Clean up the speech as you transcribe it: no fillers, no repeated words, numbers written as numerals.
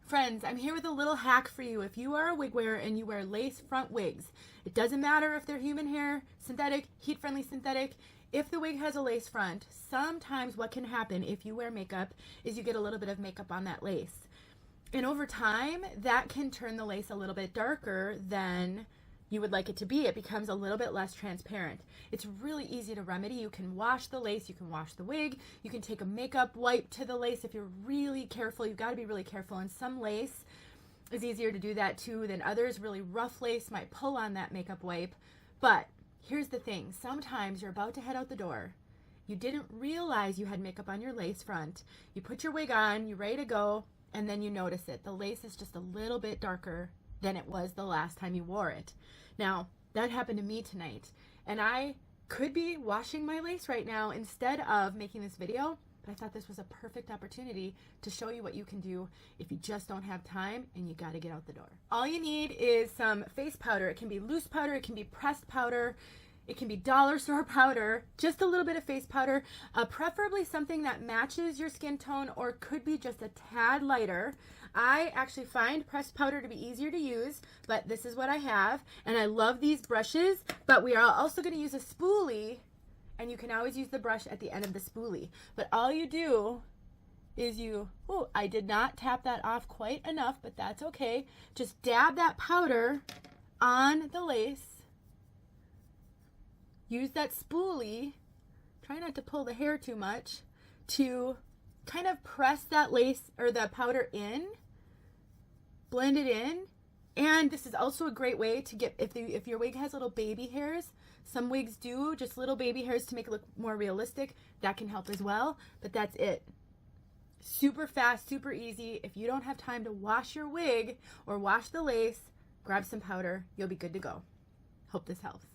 Friends, I'm here with a little hack for you. If you are a wig wearer and you wear lace front wigs, it doesn't matter if they're human hair, synthetic, heat-friendly synthetic. If the wig has a lace front, sometimes what can happen if you wear makeup is you get a little bit of makeup on that lace. And over time, that can turn the lace a little bit darker than you would like it to be. It becomes a little bit less transparent. It's really easy to remedy. You can wash the lace, you can wash the wig, you can take a makeup wipe to the lace if you're really careful. You've got to be really careful. And some lace is easier to do that too than others. Really rough lace might pull on that makeup wipe. But here's the thing. Sometimes you're about to head out the door. You didn't realize you had makeup on your lace front. You put your wig on, you're ready to go, and then you notice it. The lace is just a little bit darker than it was the last time you wore it. Now, that happened to me tonight, and I could be washing my lace right now instead of making this video, but I thought this was a perfect opportunity to show you what you can do if you just don't have time and you got to get out the door. All you need is some face powder. It can be loose powder, it can be pressed powder, it can be dollar store powder, just a little bit of face powder, preferably something that matches your skin tone or could be just a tad lighter. I actually find pressed powder to be easier to use, but this is what I have, and I love these brushes, but we are also going to use a spoolie, and you can always use the brush at the end of the spoolie. But all you do is I did not tap that off quite enough, but that's okay. Just dab that powder on the lace. Use that spoolie, try not to pull the hair too much, to kind of press that lace or the powder in, blend it in. And this is also a great way to get, if your wig has little baby hairs, some wigs do, just little baby hairs to make it look more realistic, that can help as well. But that's it. Super fast, super easy. If you don't have time to wash your wig or wash the lace, grab some powder, you'll be good to go. Hope this helps.